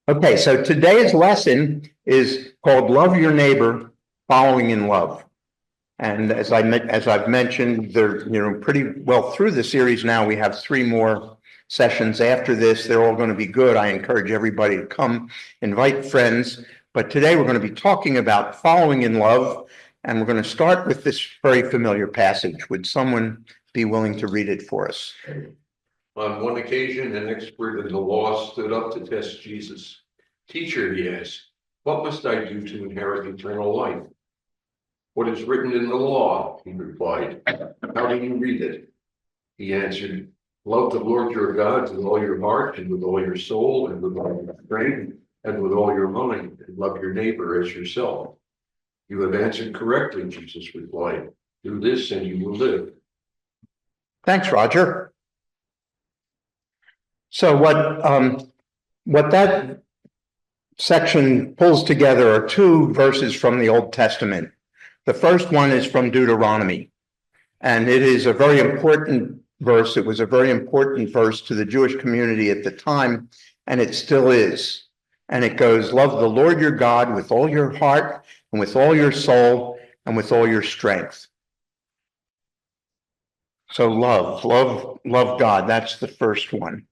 Okay, so today's lesson is called Love Your Neighbor, Following in Love. And as I've mentioned, they're pretty well through the series now. We have 3 more sessions after this. They're all going to be good. I encourage everybody to come, invite friends. But today we're going to be talking about following in love, and we're going to start with this very familiar passage. Would someone be willing to read it for us? On one occasion, an expert in the law stood up to test Jesus. "Teacher," he asked, "what must I do to inherit eternal life?" "What is written in the law?" he replied. "How do you read it?" He answered, "Love the Lord your God with all your heart and with all your soul and with all your strength and with all your mind, and love your neighbor as yourself." "You have answered correctly," Jesus replied. "Do this and you will live." Thanks, Roger. So what that section pulls together are 2 verses from the Old Testament. The first one is from Deuteronomy, and it is a very important verse. It was a very important verse to the Jewish community at the time, and it still is. And it goes, "Love the Lord your God with all your heart and with all your soul and with all your strength." So love God. That's the first one.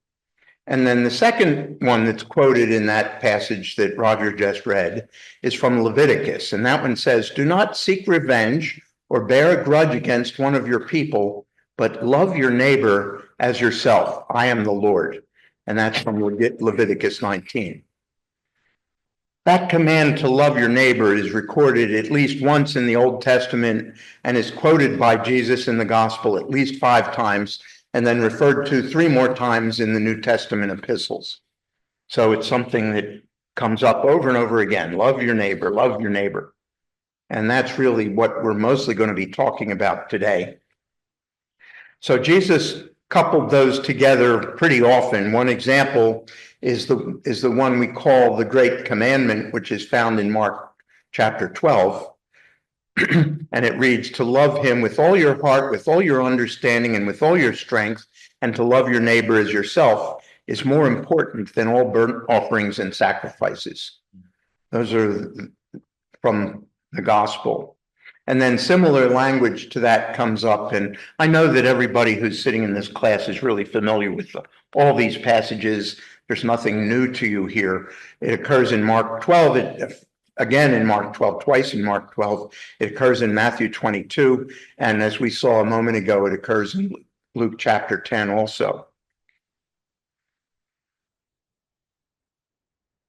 And then the second one that's quoted in that passage that Roger just read is from Leviticus. And that one says, "Do not seek revenge or bear a grudge against one of your people, but love your neighbor as yourself. I am the Lord." And that's from Leviticus 19. That command to love your neighbor is recorded at least once in the Old Testament and is quoted by Jesus in the gospel at least 5 times, and then referred to 3 more times in the New Testament epistles. So it's something that comes up over and over again. Love your neighbor, love your neighbor. And that's really what we're mostly going to be talking about today. So Jesus coupled those together pretty often. One example is the one we call the Great Commandment, which is found in Mark chapter 12. And it reads, "To love him with all your heart, with all your understanding, and with all your strength, and to love your neighbor as yourself is more important than all burnt offerings and sacrifices." Those are from the gospel. And then similar language to that comes up. And I know that everybody who's sitting in this class is really familiar with all these passages. There's nothing new to you here. It occurs in Mark 12. Again in Mark 12, twice in Mark 12. It occurs in Matthew 22. And as we saw a moment ago, it occurs in Luke chapter 10 also.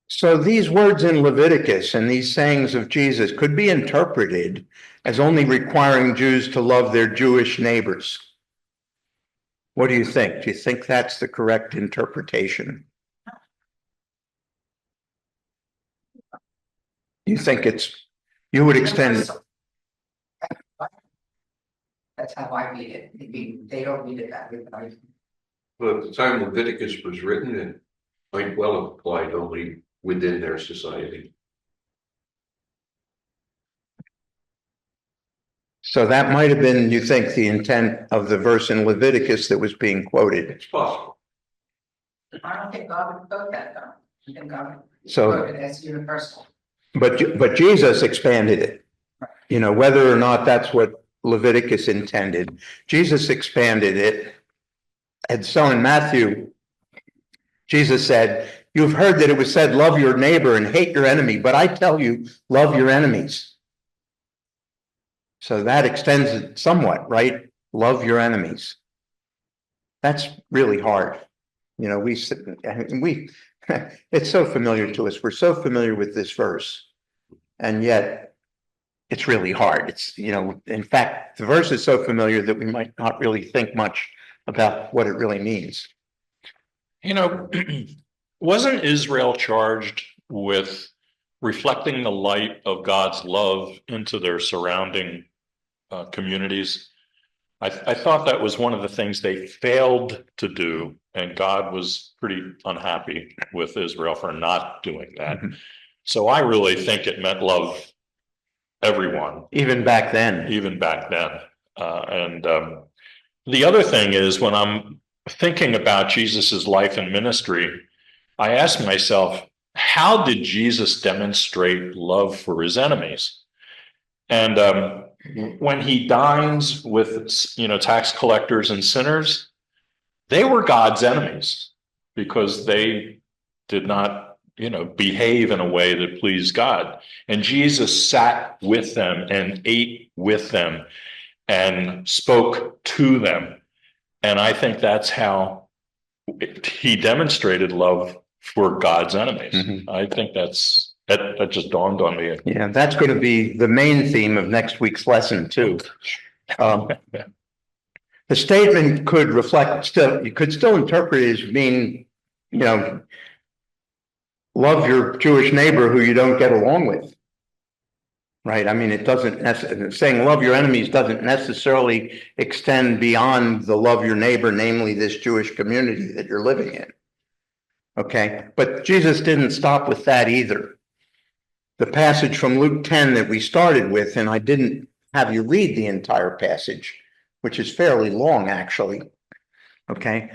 So these words in Leviticus and these sayings of Jesus could be interpreted as only requiring Jews to love their Jewish neighbors. What do you think? Do you think that's the correct interpretation? You think you would extend? That's how I read it. They don't read it that way. Well, at the time Leviticus was written, it might well have applied only within their society. So that might have been, you think, the intent of the verse in Leviticus that was being quoted. It's possible. I don't think God would quote that though. I think God would So, quote it as universal. But Jesus expanded it. Whether or not that's what Leviticus intended, Jesus expanded it. And so in Matthew, Jesus said, "You've heard that it was said, love your neighbor and hate your enemy, but I tell you, love your enemies." So that extends it somewhat, right? Love your enemies. That's really hard. It's so familiar to us. We're so familiar with this verse, and yet it's really hard. In fact, the verse is so familiar that we might not really think much about what it really means. Wasn't Israel charged with reflecting the light of God's love into their surrounding communities? I thought that was one of the things they failed to do, and God was pretty unhappy with Israel for not doing that. Mm-hmm. So I really think it meant love everyone. Even back then. And the other thing is, when I'm thinking about Jesus's life and ministry, I ask myself, how did Jesus demonstrate love for his enemies? And when he dines with, tax collectors and sinners, they were God's enemies because they did not, behave in a way that pleased God. And Jesus sat with them and ate with them and spoke to them. And I think that's how he demonstrated love for God's enemies. Mhm. I think that just dawned on me. Yeah, that's going to be the main theme of next week's lesson too. The statement could reflect still, you could still interpret it as being, love your Jewish neighbor who you don't get along with. Right? I mean, it doesn't, saying love your enemies doesn't necessarily extend beyond the love your neighbor, namely this Jewish community that you're living in. Okay, but Jesus didn't stop with that either. The passage from Luke 10 that we started with, and I didn't have you read the entire passage, which is fairly long actually. Okay,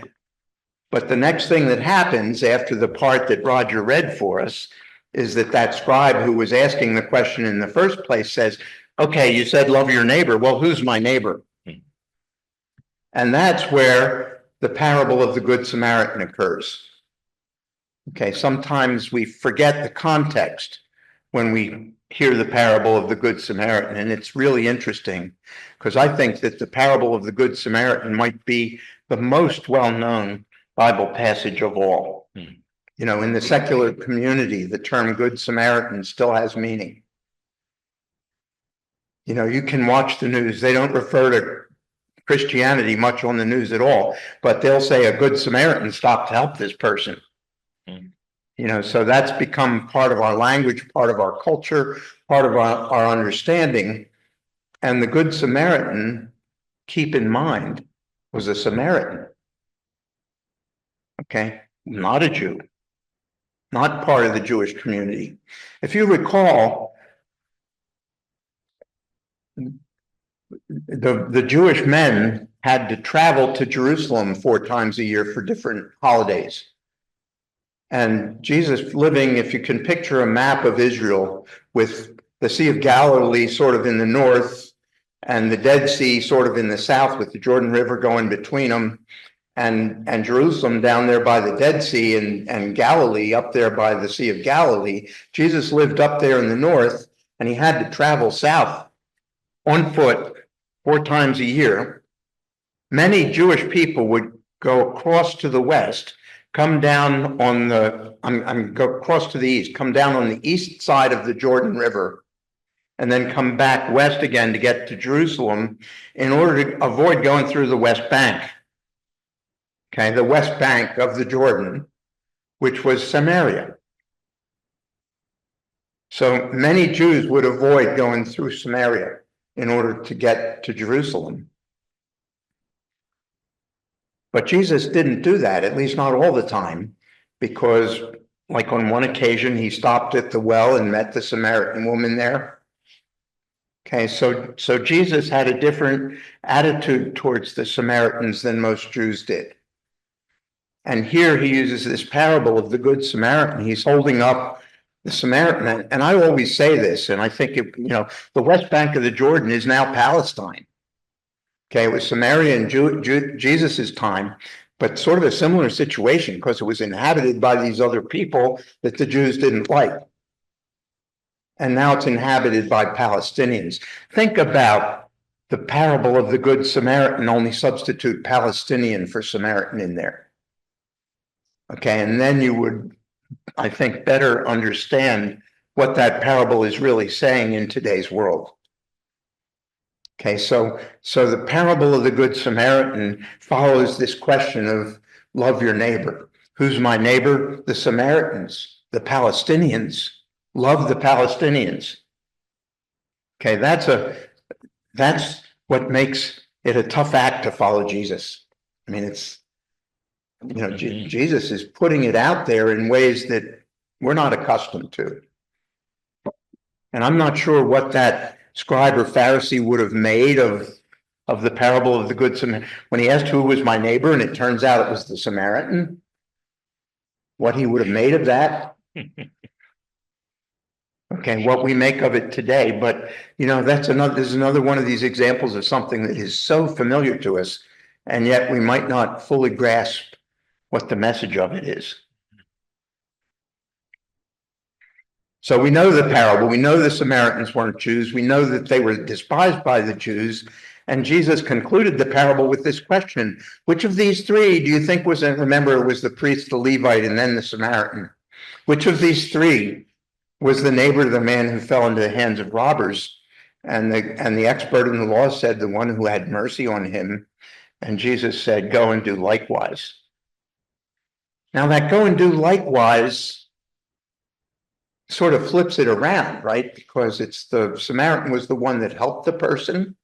but the next thing that happens after the part that Roger read for us is that scribe who was asking the question in the first place says, okay, you said love your neighbor. Well, who's my neighbor? And that's where the parable of the Good Samaritan occurs. Okay, sometimes we forget the context when we hear the parable of the Good Samaritan, and it's really interesting because I think that the parable of the Good Samaritan might be the most well-known Bible passage of all. In the secular community, the term Good Samaritan still has meaning. You can watch the news. They don't refer to Christianity much on the news at all, but they'll say a Good Samaritan stopped to help this person. So that's become part of our language, part of our culture, part of our understanding. And the Good Samaritan, keep in mind, was a Samaritan. Okay, not a Jew, not part of the Jewish community. If you recall, the Jewish men had to travel to Jerusalem 4 times a year for different holidays. And Jesus living, if you can picture a map of Israel with the Sea of Galilee sort of in the north and the Dead Sea sort of in the south with the Jordan River going between them, and Jerusalem down there by the Dead Sea and Galilee up there by the Sea of Galilee. Jesus lived up there in the north and he had to travel south on foot 4 times a year. Many Jewish people would go across to the west, come down on go across to the east, come down on the east side of the Jordan River, and then come back west again to get to Jerusalem in order to avoid going through the West Bank. Okay, the West Bank of the Jordan, which was Samaria. So many Jews would avoid going through Samaria in order to get to Jerusalem. But Jesus didn't do that, at least not all the time, because like on one occasion, he stopped at the well and met the Samaritan woman there. Okay, so Jesus had a different attitude towards the Samaritans than most Jews did. And here he uses this parable of the Good Samaritan. He's holding up the Samaritan. And I always say this, and I think, the West Bank of the Jordan is now Palestine. Okay, it was Samaria in Jesus's time, but sort of a similar situation because it was inhabited by these other people that the Jews didn't like. And now it's inhabited by Palestinians. Think about the parable of the Good Samaritan, only substitute Palestinian for Samaritan in there. Okay, and then you would, I think, better understand what that parable is really saying in today's world. Okay, so the parable of the Good Samaritan follows this question of love your neighbor. Who's my neighbor? The Samaritans, the Palestinians. Love the Palestinians. Okay, that's what makes it a tough act to follow Jesus. I mean, it's, Jesus is putting it out there in ways that we're not accustomed to. And I'm not sure what that scribe or Pharisee would have made of the parable of the Good Samaritan. When he asked who was my neighbor, and it turns out it was the Samaritan, what he would have made of that. Okay, what we make of it today, but there's another one of these examples of something that is so familiar to us, and yet we might not fully grasp what the message of it is. So we know the parable, we know the Samaritans weren't Jews, we know that they were despised by the Jews, and Jesus concluded the parable with this question: which of these three do you think remember, it was the priest, the Levite, and then the Samaritan. Which of these three was the neighbor of the man who fell into the hands of robbers? And the expert in the law said, the one who had mercy on him. And Jesus said, go and do likewise. Now that go and do likewise sort of flips it around, right? Because it's the Samaritan was the one that helped the person.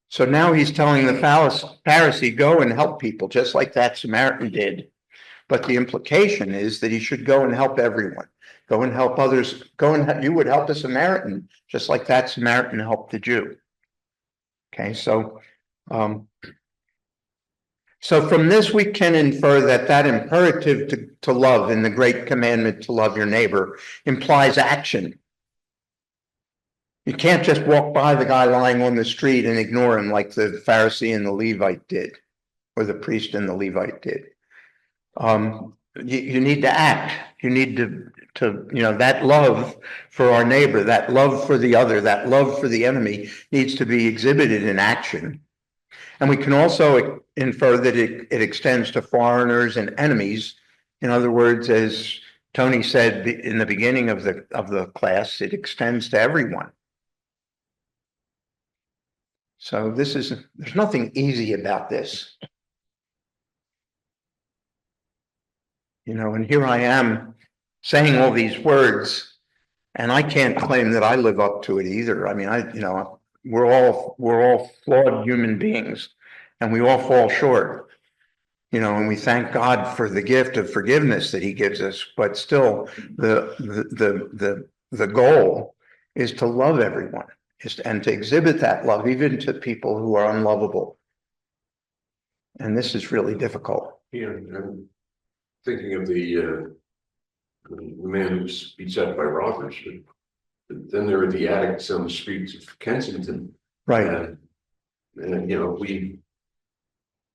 So now he's telling the Pharisee, go and help people, just like that Samaritan did. But the implication is that he should go and help everyone. Go and help others. You would help a Samaritan, just like that Samaritan helped the Jew. Okay, so from this we can infer that imperative to love in the great commandment to love your neighbor implies action. You can't just walk by the guy lying on the street and ignore him like the Pharisee and the Levite did, or the priest and the Levite did. You need to act. You need to that love for our neighbor, that love for the other, that love for the enemy needs to be exhibited in action. And we can also infer that it extends to foreigners and enemies. In other words, as Tony said in the beginning of the class, it extends to everyone. So there's nothing easy about this. And here I am saying all these words, and I can't claim that I live up to it either. I mean, we're all flawed human beings, and we all fall short. And we thank God for the gift of forgiveness that He gives us. But still, the goal is to love everyone, and to exhibit that love even to people who are unlovable. And this is really difficult. Yeah, I'm thinking of the man who's beat up by robbers. But then there are the addicts on the streets of Kensington. Right. And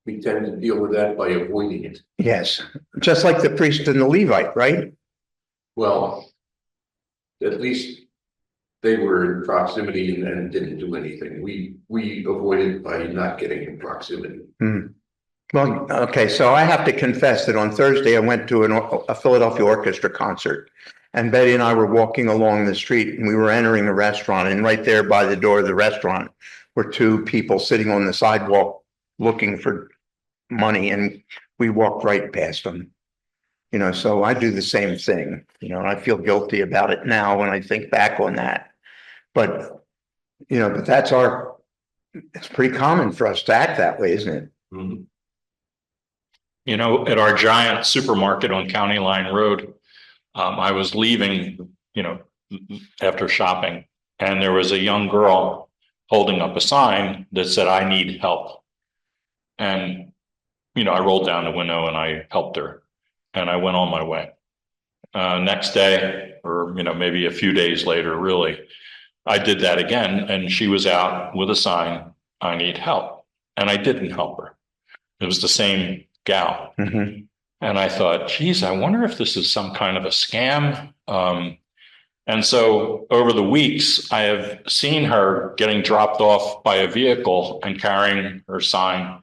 we tend to deal with that by avoiding it. Yes. Just like the priest and the Levite, right? Well, at least they were in proximity and didn't do anything. We avoided by not getting in proximity. Hmm. Well, okay, so I have to confess that on Thursday I went to a Philadelphia Orchestra concert, and Betty and I were walking along the street, and we were entering a restaurant, and right there by the door of the restaurant were two people sitting on the sidewalk looking for money, and we walked right past them. So I do the same thing, and I feel guilty about it now when I think back on that. But it's pretty common for us to act that way, isn't it? Mm-hmm. At our giant supermarket on County Line Road, I was leaving, after shopping, and there was a young girl holding up a sign that said, I need help. And, I rolled down the window and I helped her, and I went on my way. Next day, or, maybe a few days later, really, I did that again, and she was out with a sign, I need help. And I didn't help her. It was the same gal. Mm-hmm. And I thought, geez, I wonder if this is some kind of a scam. And so over the weeks, I have seen her getting dropped off by a vehicle and carrying her sign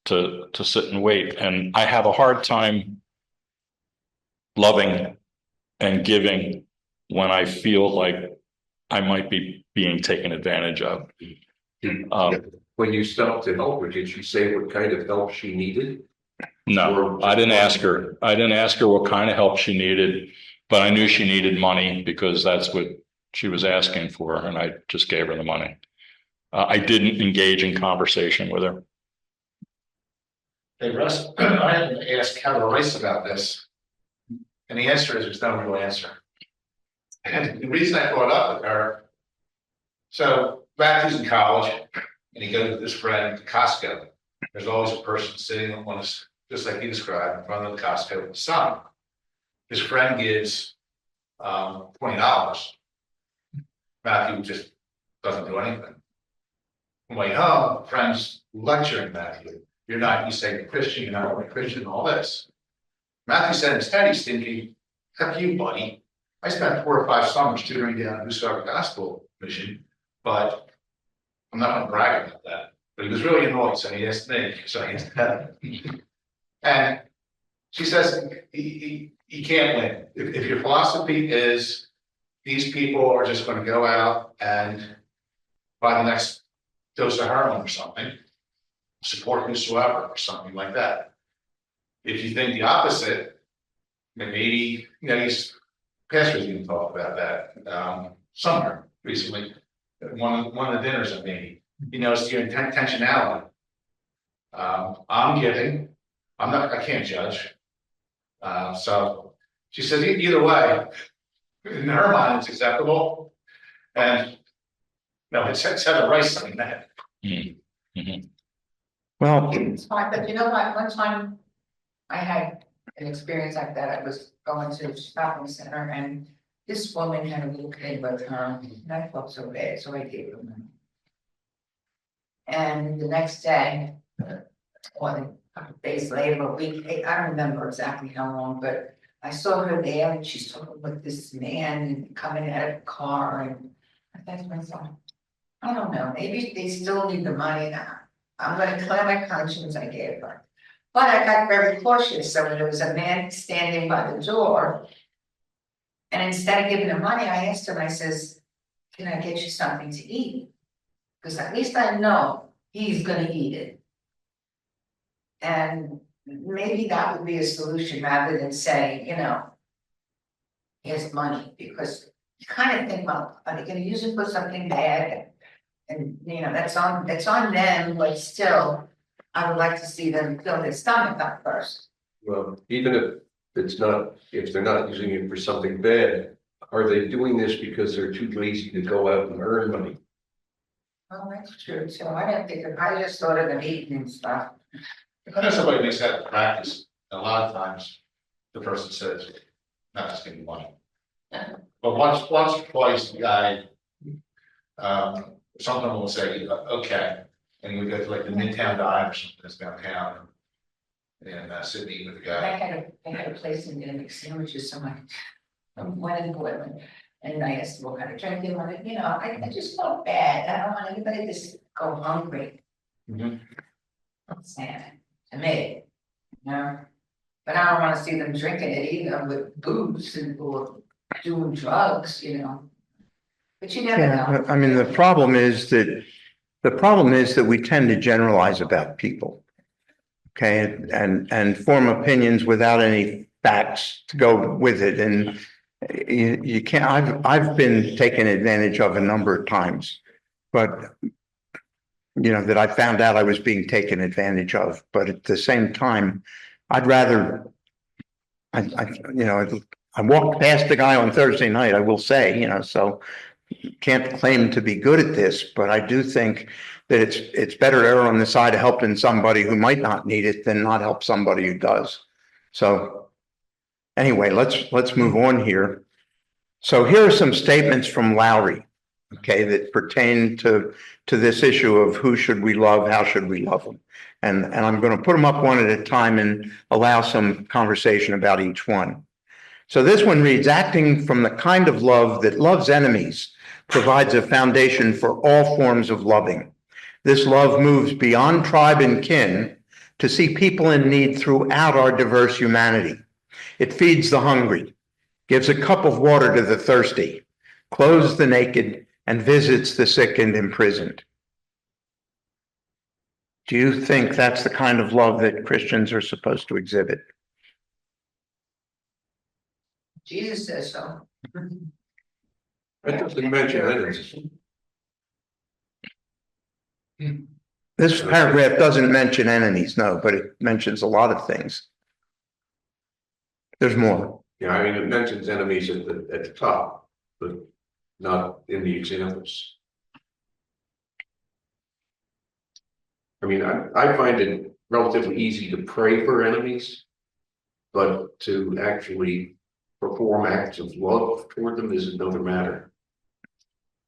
to sit and wait. And I have a hard time loving and giving when I feel like I might be being taken advantage of. When you stopped to help her, did you say what kind of help she needed? No, I didn't ask her. I didn't ask her what kind of help she needed, but I knew she needed money because that's what she was asking for, and I just gave her the money. I didn't engage in conversation with her. Hey, Russ, I had to ask Heather Rice about this, and the answer is there's no real answer. And the reason I brought up with her, so Matthew's in college, and he goes with his friend to Costco. There's always a person sitting on this, just like he described, in front of the Costco with the sign. His friend gives $20, Matthew just doesn't do anything. On the way home, friends lecturing Matthew. You're not, you say Christian, you're not a Christian, all this. Matthew said instead, he's thinking, F you, buddy. I spent 4 or 5 summers tutoring down Whosoever Gospel Mission, but I'm not gonna brag about that. But he was really annoyed, so he asked me, so I asked Heather. And she says, he can't win. If your philosophy is these people are just gonna go out and buy the next dose of heroin or something, support whosoever or something like that. If you think the opposite, then maybe, you know, these pastors even talk about that somewhere recently. One of the dinners, maybe, you know, it's your intentionality. I'm giving, I can't judge. So she says either way, in her mind, it's acceptable. And no, it's Heather Rice saying that. Well, It's fine, but you know what, one time I had an experience like that. I was going to a shopping center and this woman had a little kid with her, and I felt so bad, so I gave her money. And the next day, or a couple days later, a week, I don't remember exactly how long, but I saw her there and she's talking with this man coming out of the car, and I thought to myself, I don't know, maybe they still need the money now. I'm gonna clear my conscience, I gave her. But I got very cautious, so when there was a man standing by the door, and instead of giving him money, I asked him, I says, can I get you something to eat? Because at least I know he's gonna eat it. And maybe that would be a solution rather than saying, you know, here's money, because you kind of think, well, are they gonna use it for something bad? And, you know, that's on them, but still, I would like to see them fill their stomach up first. Well, even if they're not using it for something bad, are they doing this because they're too lazy to go out and earn money? Oh, that's true, so I didn't think, I just thought of them eating and stuff. I know somebody makes that a practice. A lot of times, the person says, not just give me money. But once or twice, the guy, something will say, okay, and we go to like the Midtown Dive or something that's downtown. And sit and eat with the guy. I had a place in there to make sandwiches, so I went in boiling. And I asked them what kind of drink they wanted, you know, I just felt bad, I don't want anybody to just go hungry. Mhm. That's sad to me, you know, but I don't wanna see them drinking it either with booze and or doing drugs, you know. But you never yeah, know. I mean, the problem is that we tend to generalize about people. Okay, and form opinions without any facts to go with it. And you can't, I've been taken advantage of a number of times, but you know, that I found out I was being taken advantage of. But at the same time, I'd rather, you know, I walked past the guy on Thursday night, I will say, you know, so can't claim to be good at this, but I do think that it's better to err on the side of helping somebody who might not need it than not help somebody who does. So anyway, let's move on here. So here are some statements from Lowry, okay, that pertain to this issue of who should we love, how should we love them, and I'm going to put them up one at a time and allow some conversation about each one. So this one reads, acting from the kind of love that loves enemies provides a foundation for all forms of loving. This love moves beyond tribe and kin to see people in need throughout our diverse humanity. It feeds the hungry, gives a cup of water to the thirsty, clothes the naked, and visits the sick and imprisoned. Do you think that's the kind of love that Christians are supposed to exhibit? Jesus says so. It doesn't mention enemies. This paragraph doesn't mention enemies, no, but it mentions a lot of things. There's more. Yeah, I mean, it mentions enemies at the top, but not in the examples. I mean, I find it relatively easy to pray for enemies, but to actually perform acts of love toward them is another matter.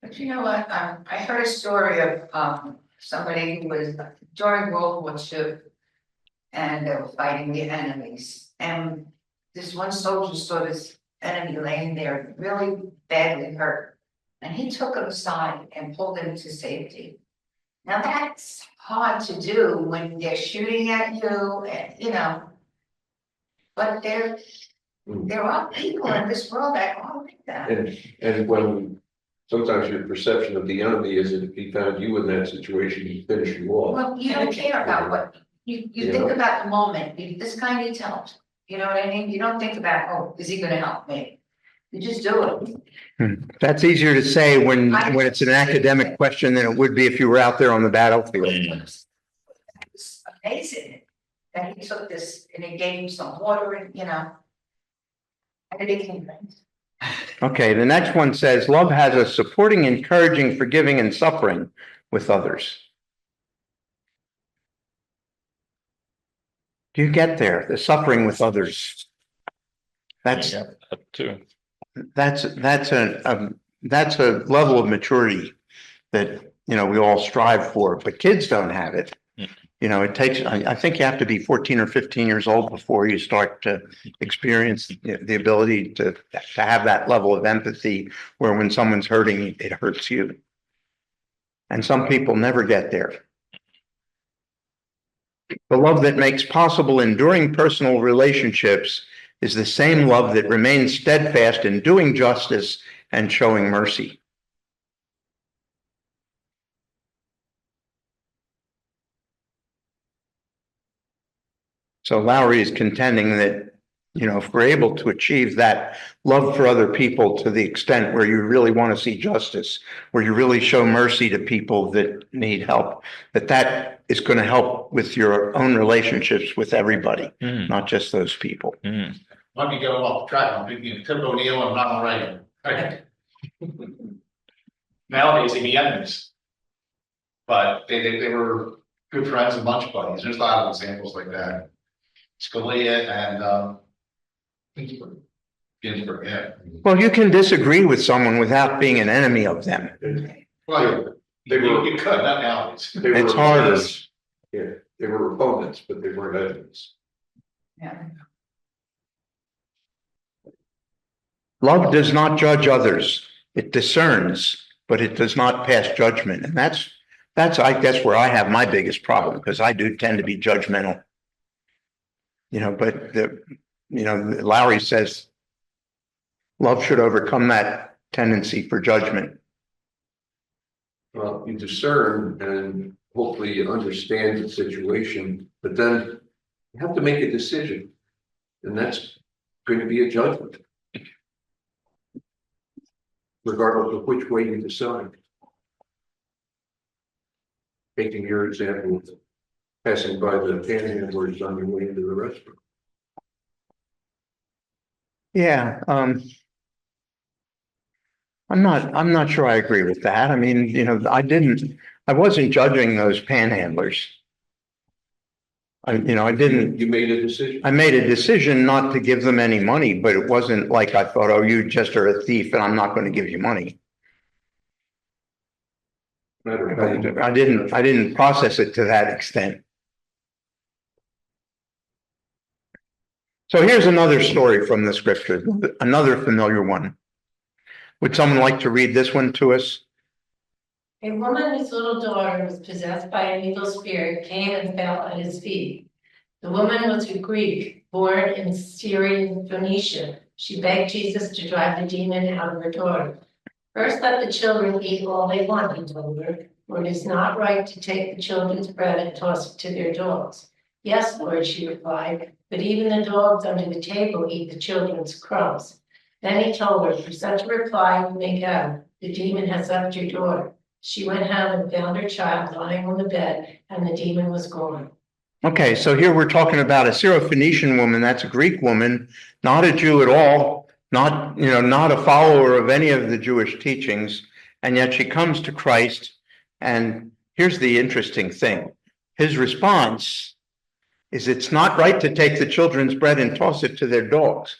But you know what, I heard a story of, somebody who was during World War II. And they were fighting the enemies, and this one soldier saw this enemy laying there really badly hurt. And he took him aside and pulled him to safety. Now that's hard to do when they're shooting at you and, you know. But there are people in this world that are like that. And when sometimes your perception of the enemy is that if he found you in that situation, he'd finish you off. Well, you don't care about what, you think about the moment, this guy needs help, you know what I mean? You don't think about, oh, is he gonna help me? You just do it. That's easier to say when it's an academic question than it would be if you were out there on the battlefield. It's amazing that he took this and he gave him some water and, you know. And it became friends. Okay, the next one says, love has a supporting, encouraging, forgiving, and suffering with others. Do you get there? The suffering with others. That's Yeah, that too. that's a level of maturity that, you know, we all strive for, but kids don't have it. You know, it takes, I think you have to be 14 or 15 years old before you start to experience the ability to have that level of empathy where when someone's hurting, it hurts you. And some people never get there. The love that makes possible enduring personal relationships is the same love that remains steadfast in doing justice and showing mercy. So Lowry is contending that, you know, if we're able to achieve that love for other people to the extent where you really want to see justice, where you really show mercy to people that need help, that is going to help with your own relationships with everybody, not just those people. Let me go off track. I'm thinking Tip O'Neill and Ronald Reagan. Right. Nowadays they'd be enemies, but they were good friends and lunch buddies. There's a lot of examples like that. Scalia and Ginsburg, yeah. Well, you can disagree with someone without being an enemy of them. Well, you could, not nowadays. It's harder. Yeah, they were opponents, but they weren't enemies. Yeah. Love does not judge others. It discerns, but it does not pass judgment. And that's I guess where I have my biggest problem, because I do tend to be judgmental. You know, but Lowry says love should overcome that tendency for judgment. Well, you discern and hopefully you understand the situation, but then you have to make a decision. And that's going to be a judgment, regardless of which way you decide. Taking your example of passing by the panhandlers on your way into the restaurant. Yeah, I'm not sure I agree with that. I mean, you know, I wasn't judging those panhandlers. I didn't. You made a decision. I made a decision not to give them any money, but it wasn't like I thought, oh, you just are a thief and I'm not going to give you money. I didn't process it to that extent. So here's another story from the scripture, another familiar one. Would someone like to read this one to us? A woman whose little daughter was possessed by an evil spirit came and fell at his feet. The woman was a Greek, born in Syrian Phoenicia. She begged Jesus to drive the demon out of her daughter. First, let the children eat all they want, he told her, for it is not right to take the children's bread and toss it to their dogs. Yes, Lord, she replied, but even the dogs under the table eat the children's crumbs. Then he told her, for such a reply you may go. The demon has left your daughter. She went home and found her child lying on the bed, and the demon was gone. Okay, so here we're talking about a Syrophoenician woman. That's a Greek woman, not a Jew at all, not a follower of any of the Jewish teachings, and yet she comes to Christ. And here's the interesting thing. His response is, it's not right to take the children's bread and toss it to their dogs.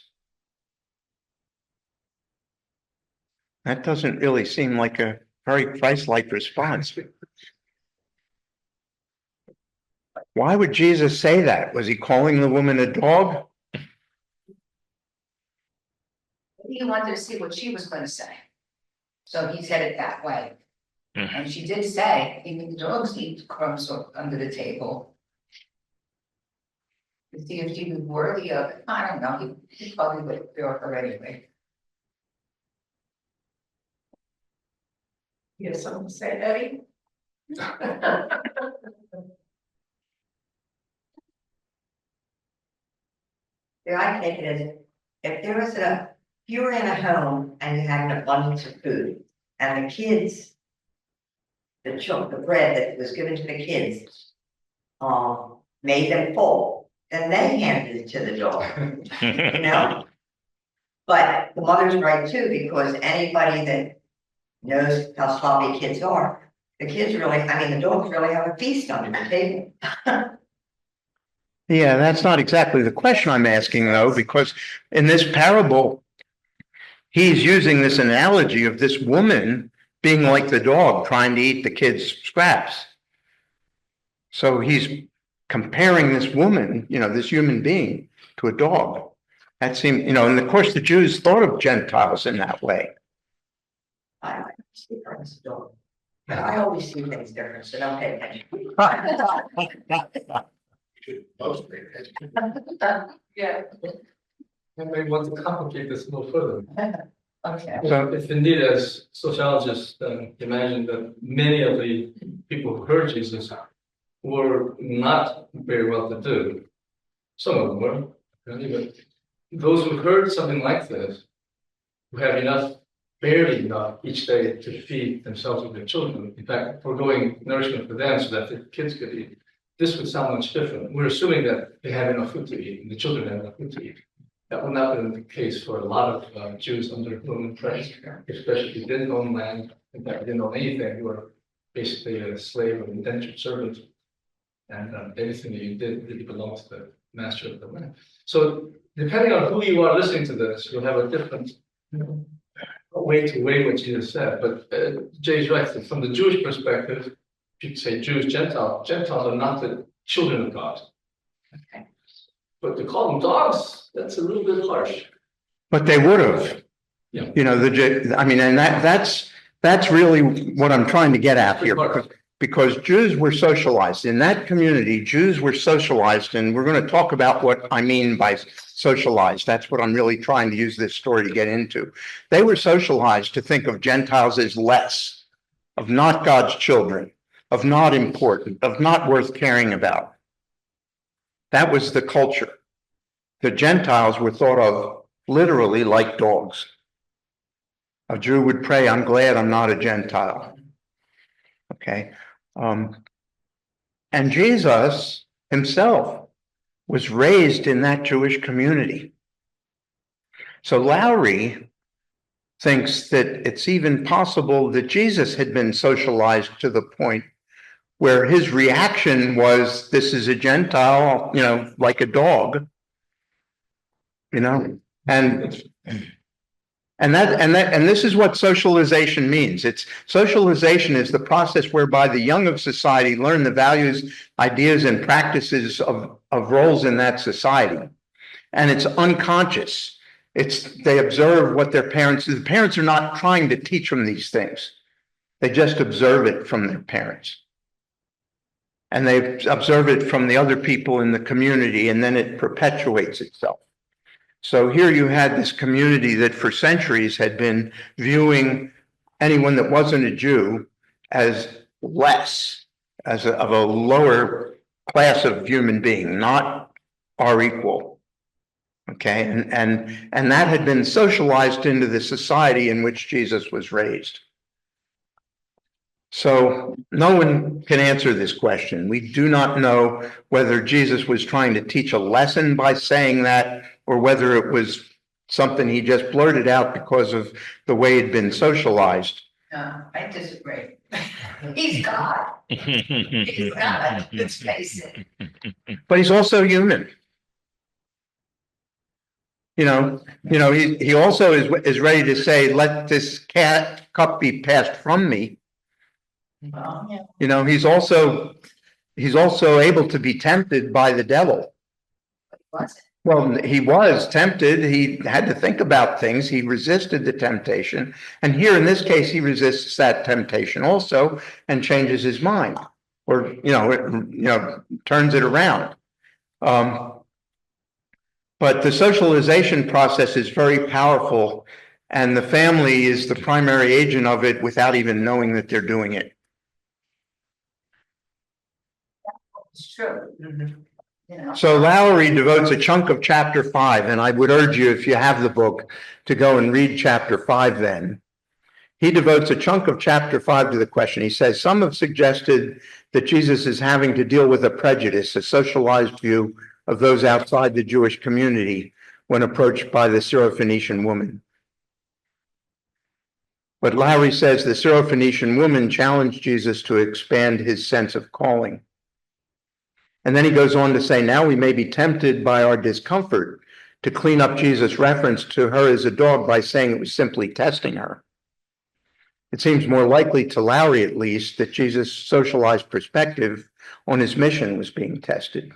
That doesn't really seem like a Very Christ-like response. Why would Jesus say that? Was he calling the woman a dog? He wanted to see what she was gonna say. So he said it that way. Mhm. And she did say, even the dogs eat crumbs under the table. To see if she was worthy of it. I don't know, he probably would feel her anyway. You have something to say, Eddie? I take it as if there was you were in a home and you had an abundance of food and the kids, the bread that was given to the kids, made them full, then they handed it to the dog, you know? But the mother's right too, because anybody that knows how sloppy kids are, the dogs really have a feast under the table. Yeah, that's not exactly the question I'm asking though, because in this parable, he's using this analogy of this woman being like the dog trying to eat the kid's scraps. So he's comparing this woman, this human being to a dog. That seemed, and of course the Jews thought of Gentiles in that way. I see her as a dog. But I always see things different, so don't pay attention. Most pay attention. Yeah. I may want to complicate this a little further. Okay. So, If indeed, as sociologists imagine that many of the people who heard Jesus were not very well to do, some of them were, but those who heard something like this, who have enough, barely enough each day to feed themselves and their children, in fact, foregoing nourishment for them so that the kids could eat, this would sound much different. We're assuming that they have enough food to eat and the children have enough food to eat. That would not have been the case for a lot of Jews under Roman pressure, especially if you didn't own land, in fact, you didn't own anything, you were basically a slave or indentured servant. And anything that you did really belonged to the master of the land. So depending on who you are listening to this, you'll have a different way to weigh what Jesus said. But Jay's right, from the Jewish perspective, if you say Jews, Gentiles are not the children of God. Okay. But to call them dogs, that's a little bit harsh. but they would have. Yeah. And that's really what I'm trying to get at here, because Jews were socialized. In that community, Jews were socialized, and we're going to talk about what I mean by socialized. That's what I'm really trying to use this story to get into. They were socialized to think of Gentiles as less, of not God's children, of not important, of not worth caring about. That was the culture. The Gentiles were thought of literally like dogs. A Jew would pray, I'm glad I'm not a Gentile. Okay. And Jesus himself was raised in that Jewish community. So Lowry thinks that it's even possible that Jesus had been socialized to the point where his reaction was, this is a Gentile, like a dog, and this is what socialization means. Socialization is the process whereby the young of society learn the values, ideas, and practices of roles in that society. And it's unconscious. They observe what their parents do. The parents are not trying to teach them these things. They just observe it from their parents. And they observe it from the other people in the community, and then it perpetuates itself. So here you had this community that for centuries had been viewing anyone that wasn't a Jew as less, of a lower class of human being, not our equal. Okay, and that had been socialized into the society in which Jesus was raised. So no one can answer this question. We do not know whether Jesus was trying to teach a lesson by saying that, or whether it was something he just blurted out because of the way he'd been socialized. No, I disagree. He's God. He's God, let's face it. But he's also human. He also is ready to say, let this cup be passed from me. He's also able to be tempted by the devil. Well, he was tempted. He had to think about things. He resisted the temptation. And here in this case, he resists that temptation also and changes his mind, or, turns it around. But the socialization process is very powerful, and the family is the primary agent of it without even knowing that they're doing it. It's true. So Lowry devotes a chunk of chapter 5, and I would urge you, if you have the book, to go and read chapter 5 then. He devotes a chunk of chapter 5 to the question. He says, some have suggested that Jesus is having to deal with a prejudice, a socialized view of those outside the Jewish community when approached by the Syrophoenician woman. But Lowry says the Syrophoenician woman challenged Jesus to expand his sense of calling. And then he goes on to say, now we may be tempted by our discomfort to clean up Jesus' reference to her as a dog by saying it was simply testing her. It seems more likely to Lowry, at least, that Jesus' socialized perspective on his mission was being tested.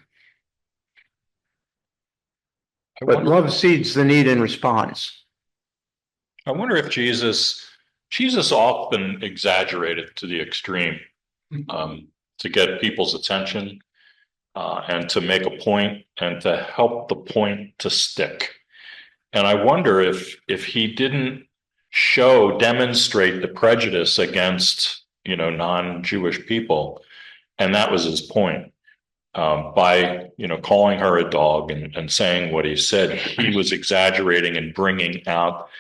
But love seeds the need in response. I wonder if Jesus often exaggerated to the extreme to get people's attention and to make a point and to help the point to stick. And I wonder if he didn't demonstrate the prejudice against, non-Jewish people, and that was his point. By calling her a dog and saying what he said, he was exaggerating and bringing out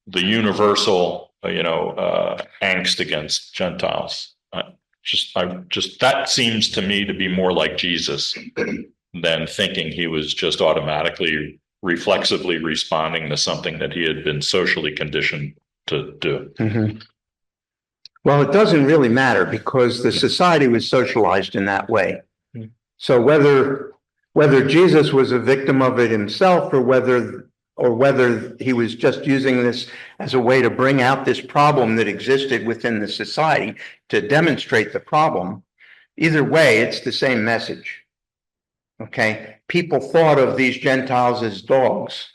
the universal angst against Gentiles. That seems to me to be more like Jesus than thinking he was just automatically reflexively responding to something that he had been socially conditioned to do. Mm-hmm. Well, it doesn't really matter because the society was socialized in that way. So whether Jesus was a victim of it himself, or whether he was just using this as a way to bring out this problem that existed within the society to demonstrate the problem, either way, it's the same message. Okay, people thought of these Gentiles as dogs,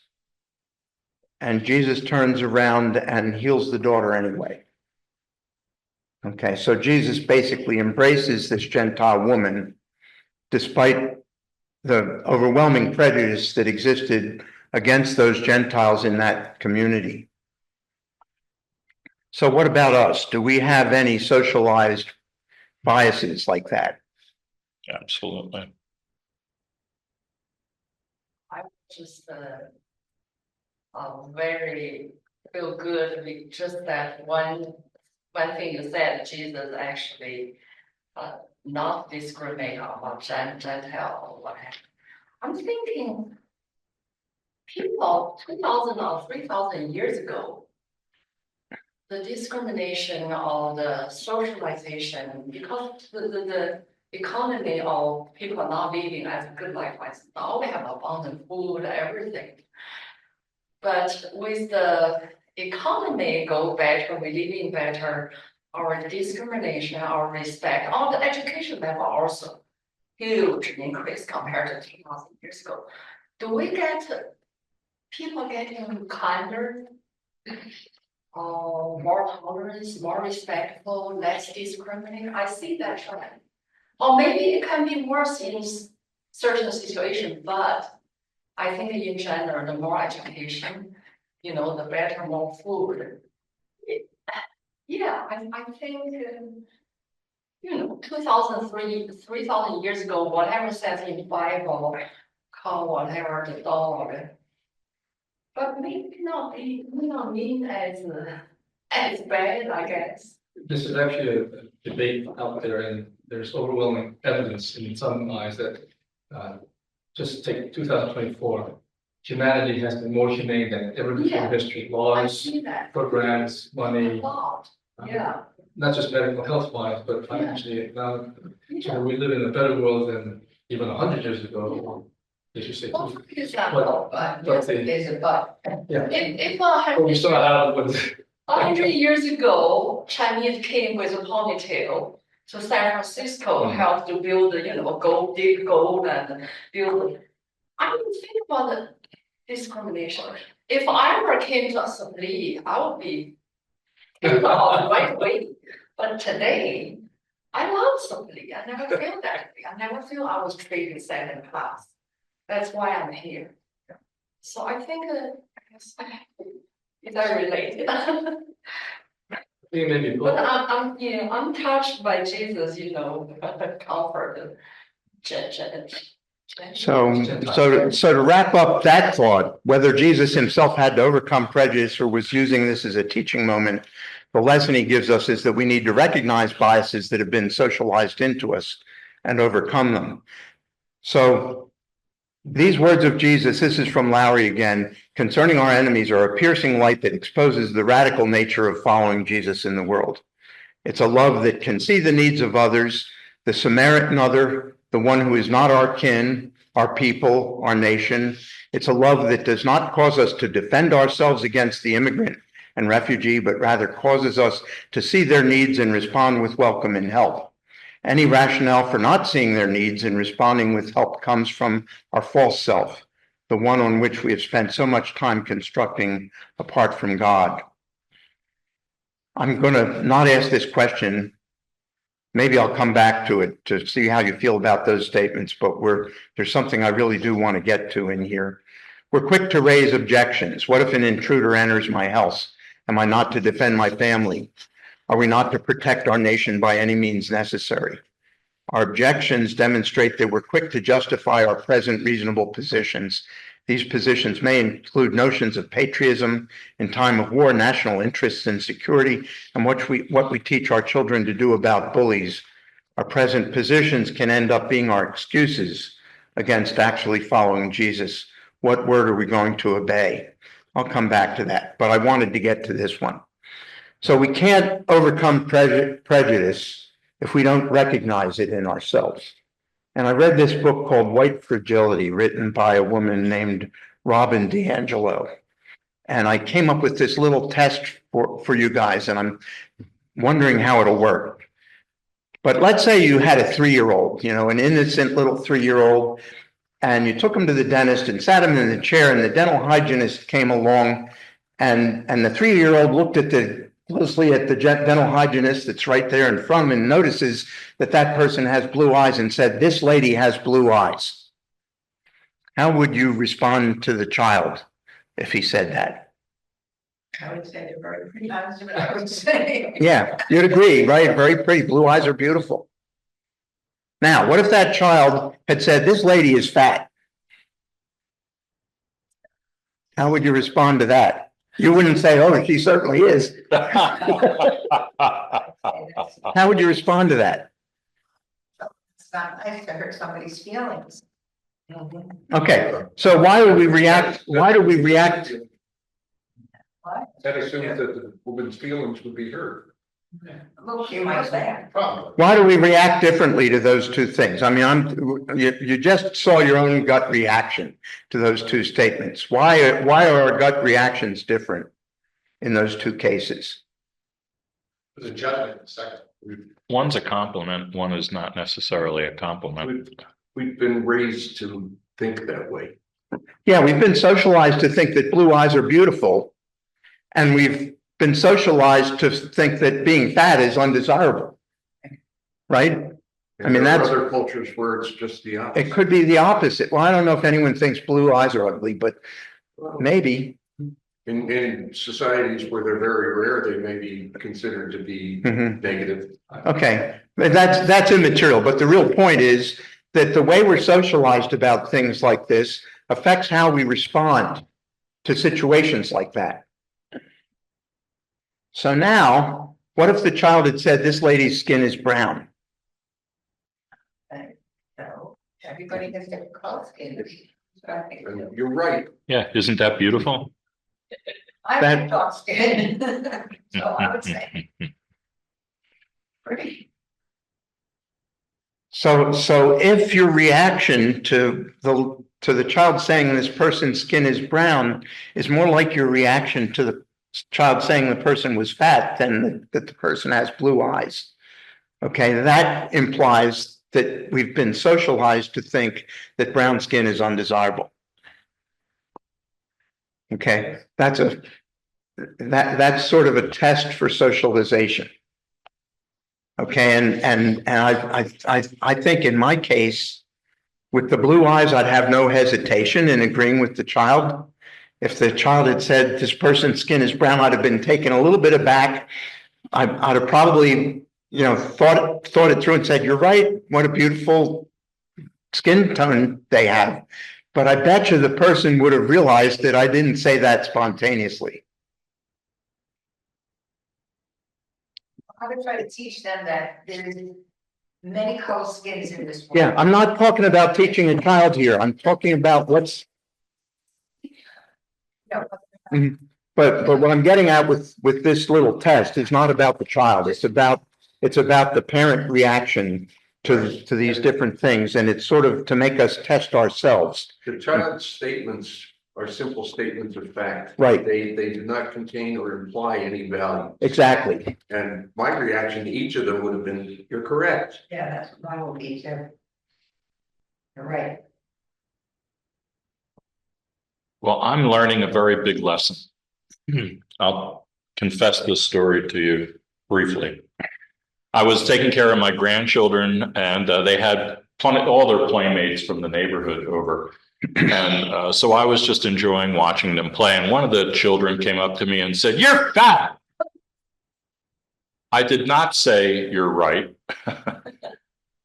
and Jesus turns around and heals the daughter anyway. Okay, so Jesus basically embraces this Gentile woman despite the overwhelming prejudice that existed against those Gentiles in that community. So what about us? Do we have any socialized biases like that? Absolutely. I just very feel good with just that one thing you said. Jesus actually not discriminate about Gentile or whatever. I'm thinking people 2,000 or 3,000 years ago, the discrimination or the socialization, because the economy of people are not living as a good life. Now we have abundant food, everything. But with the economy go better, we living better, our discrimination, our respect, all the education level also huge increase compared to 2,000 years ago. Do we get people getting kinder, more tolerance, more respectful, less discriminating? I see that trend. Or maybe it can be worse in certain situations, but I think in general, the more education, the better, more food. I think, 3,000 years ago, whatever says in the Bible, call whatever the dog, but maybe not mean as bad, I guess. This is actually a debate out there, and there's overwhelming evidence in some eyes that just take 2024. Humanity has been more humane than ever before in history. Laws, programs, money. Not just medical health wise, but financially, economically. So we live in a better world than even 100 years ago, or Did you say? Well, for example, But But the- there's a but. Yeah. if Oh, we saw how, but 100 years ago, Chinese came with a ponytail to San Francisco, helped to build, gold, dig gold and build. I would think about the discrimination. If I ever came to Supplee, I would be kicked off right away. But today, I love Supplee. I never feel that way. I never feel I was treated second class. That's why I'm here. So I think, is that related? you maybe. But I'm touched by Jesus, comfort. So to wrap up that thought, whether Jesus himself had to overcome prejudice or was using this as a teaching moment, the lesson he gives us is that we need to recognize biases that have been socialized into us and overcome them. So these words of Jesus, this is from Lowry again, concerning our enemies are a piercing light that exposes the radical nature of following Jesus in the world. It's a love that can see the needs of others, the Samaritan other, the one who is not our kin, our people, our nation. It's a love that does not cause us to defend ourselves against the immigrant and refugee, but rather causes us to see their needs and respond with welcome and help. Any rationale for not seeing their needs and responding with help comes from our false self, the one on which we have spent so much time constructing apart from God. I'm going to not ask this question. Maybe I'll come back to it to see how you feel about those statements, but there's something I really do want to get to in here. We're quick to raise objections. What if an intruder enters my house? Am I not to defend my family? Are we not to protect our nation by any means necessary? Our objections demonstrate that we're quick to justify our present reasonable positions. These positions may include notions of patriotism in time of war, national interests and security, and what we teach our children to do about bullies. Our present positions can end up being our excuses against actually following Jesus. What word are we going to obey? I'll come back to that, but I wanted to get to this one. So we can't overcome prejudice if we don't recognize it in ourselves. And I read this book called White Fragility, written by a woman named Robin DiAngelo. And I came up with this little test for you guys, and I'm wondering how it'll work. But let's say you had a 3-year-old, an innocent little 3-year-old, and you took him to the dentist and sat him in the chair, and the dental hygienist came along, and the 3-year-old looked closely at the dental hygienist that's right there in front of him and notices that person has blue eyes and said, "This lady has blue eyes." How would you respond to the child if he said that? I would say they're very pretty. That's what I would say. Yeah, you'd agree, right? Very pretty. Blue eyes are beautiful. Now, what if that child had said, "This lady is fat"? How would you respond to that? You wouldn't say, "Oh, she certainly is." How would you respond to that? It's not nice to hurt somebody's feelings. Okay, so why do we react? What? That assumes that the woman's feelings would be hurt. Look, she might say. Probably. Why do we react differently to those two things? I mean, you just saw your own gut reaction to those two statements. Why are our gut reactions different in those two cases? There's a judgment in a second. One's a compliment, one is not necessarily a compliment. We've been raised to think that way. Yeah, we've been socialized to think that blue eyes are beautiful, and we've been socialized to think that being fat is undesirable, right? And there are other cultures where it's just the opposite. It could be the opposite. Well, I don't know if anyone thinks blue eyes are ugly, but maybe. In societies where they're very rare, they may be considered to be negative. Okay, but that's immaterial. But the real point is that the way we're socialized about things like this affects how we respond to situations like that. So now, what if the child had said, "This lady's skin is brown"? So everybody has different color skin. So I think And you're right. Yeah, isn't that beautiful? I have dark skin. So I would say. Pretty. So if your reaction to to the child saying this person's skin is brown is more like your reaction to the child saying the person was fat than that the person has blue eyes. Okay, that implies that we've been socialized to think that brown skin is undesirable. Okay, that's sort of a test for socialization. Okay, and I think in my case, with the blue eyes, I'd have no hesitation in agreeing with the child. If the child had said this person's skin is brown, I'd have been taken a little bit aback. I'd have probably, thought it through and said, "You're right. What a beautiful skin tone they have." But I bet you the person would have realized that I didn't say that spontaneously. I would try to teach them that there's many colored skins in this world. Yeah, I'm not talking about teaching a child here. I'm talking about what's. No. But what I'm getting at with this little test is not about the child. It's about the parent reaction to these different things, and it's sort of to make us test ourselves. The child's statements are simple statements of fact. Right. They do not contain or imply any value. Exactly. And my reaction to each of them would have been, "You're correct." Yeah, that's what mine will be too. You're right. Well, I'm learning a very big lesson. I'll confess this story to you briefly. I was taking care of my grandchildren, and they had all their playmates from the neighborhood over. And so I was just enjoying watching them play. And one of the children came up to me and said, "You're fat." I did not say, "You're right."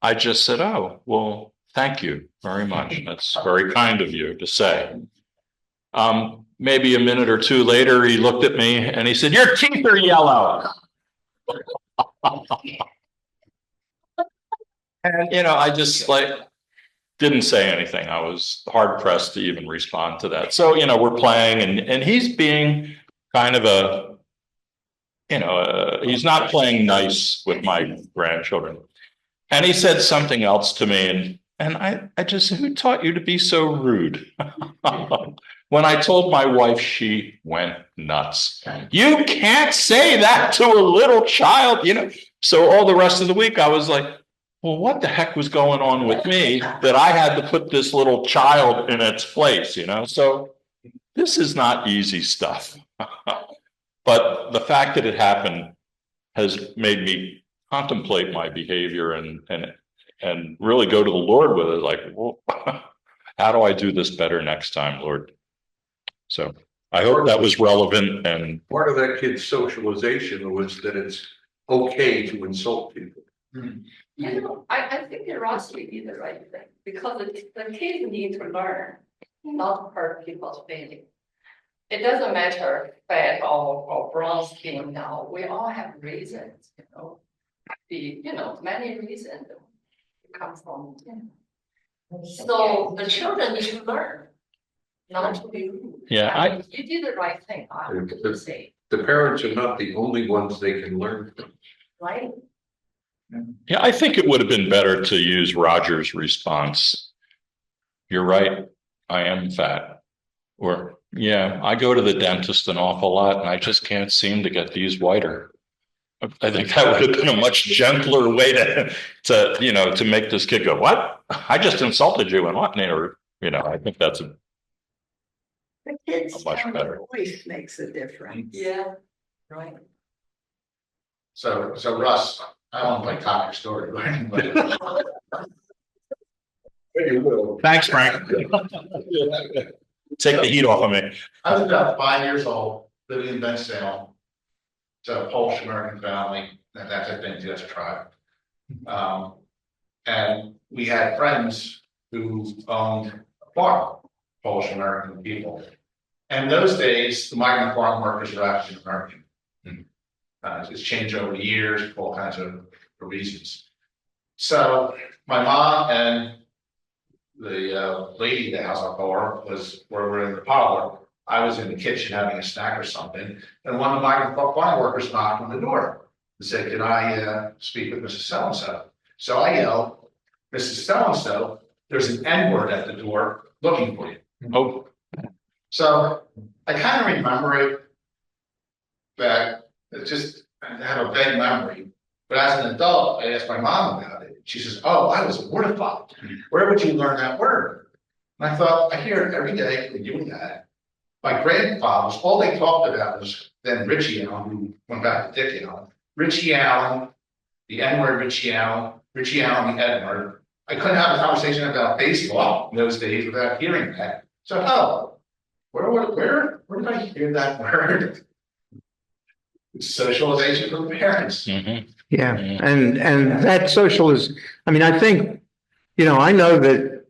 I just said, "Oh, well, thank you very much. That's very kind of you to say." Maybe a minute or two later, he looked at me and he said, "Your teeth are yellow." And, I just didn't say anything. I was hard pressed to even respond to that. So, we're playing and he's being kind of he's not playing nice with my grandchildren. And he said something else to me and I just said, "Who taught you to be so rude?" When I told my wife, she went nuts. "You can't say that to a little child," So all the rest of the week I was like, well, what the heck was going on with me that I had to put this little child in its place, So this is not easy stuff. But the fact that it happened has made me contemplate my behavior and really go to the Lord with it. Like, well, how do I do this better next time, Lord? So I hope that was relevant. And part of that kid's socialization was that it's okay to insult people. I think Ross may be the right thing, because the kids need to learn not to hurt people's feelings. It doesn't matter fat or brown skin now. We all have reasons, many reasons come from. So the children need to learn not to be rude. Yeah, you did the right thing, I would say. The parents are not the only ones they can learn from. Right? Yeah, I think it would have been better to use Roger's response. "You're right, I am fat." Or, "Yeah, I go to the dentist an awful lot and I just can't seem to get these whiter." I think that would have been a much gentler way to make this kid go, "What? I just insulted you," and what? I think that's The kid's much tone better. of voice makes a difference. Yeah, right. So Russ, I don't want to top your story, right? But You will. Thanks, Frank. Take the heat off of me. I was about 5 years old, living in Bensalem. It's a Polish American family, and that's a thing, that's a tribe. And we had friends who owned a farm, Polish American people. And in those days, the migrant farm workers were African American. It's changed over the years for all kinds of reasons. So my mom and the lady in the house I call her where we're in the parlor. I was in the kitchen having a snack or something, and one of the migrant farm workers knocked on the door and said, "Can I speak with Mrs. So-and-so?" So I yelled, "Mrs. So-and-so, there's an N-word at the door. looking for you. Oh, So I kind of remember it. That it just, I have a vague memory. But as an adult, I asked my mom about it. She says, "Oh, I was mortified. Where would you learn that word?" And I thought, I hear it every day from you and Dad. My grandfathers, all they talked about was then Richie Allen, who went back to Dick Allen. Richie Allen, the N-word Richie Allen, the N-word. I couldn't have a conversation about baseball in those days without hearing that. So, oh, where did I hear that word? It's socialization from parents. mhm. Yeah, Yeah. and that social is, I mean, I think, I know that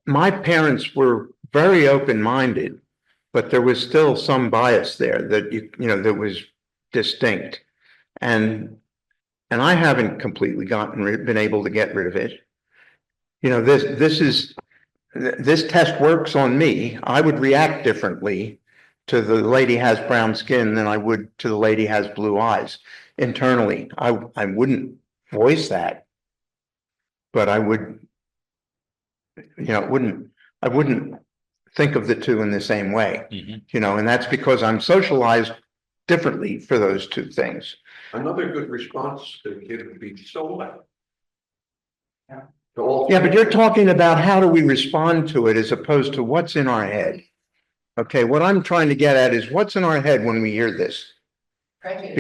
my parents were very open-minded, but there was still some bias there that that was distinct. And I haven't completely been able to get rid of it. This test works on me. I would react differently to the lady has brown skin than I would to the lady has blue eyes. Internally, I wouldn't voice that, but I would, I wouldn't think of the two in the same way, Mhm. and that's because I'm socialized differently for those two things. Another good response to the kid would be, so what? Yeah. To all Yeah, but three. you're talking about how do we respond to it as opposed to what's in our head. Okay, what I'm trying to get at is what's in our head when we hear this, Prejudice.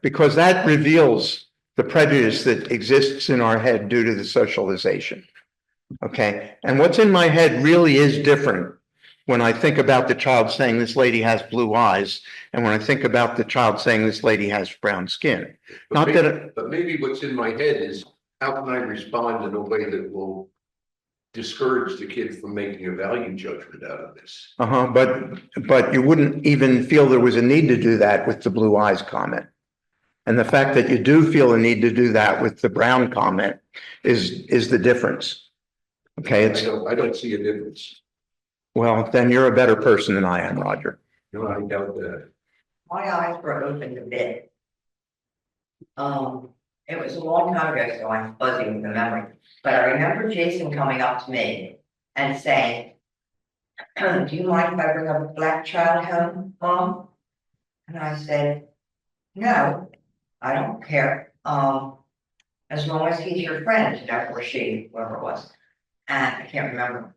because that reveals the prejudice that exists in our head due to the socialization. Okay, and what's in my head really is different when I think about the child saying this lady has blue eyes, and when I think about the child saying this lady has brown skin. But Not that, but maybe what's in my head is, how can I respond in a way that will discourage the kid from making a value judgment out of this? but you wouldn't even feel there was a need to do that with the blue eyes comment. And the fact that you do feel a need to do that with the brown comment is the difference. Okay, I don't see a difference. well, then you're a better person than I am, Roger. No, I doubt that. My eyes were opened a bit. It was a long time ago, so I'm fuzzy with the memory. But I remember Jason coming up to me and saying, "Do you mind if I bring a black child home, Mom?" And I said, "No, I don't care. As long as he's your friend," or she, whoever it was. And I can't remember.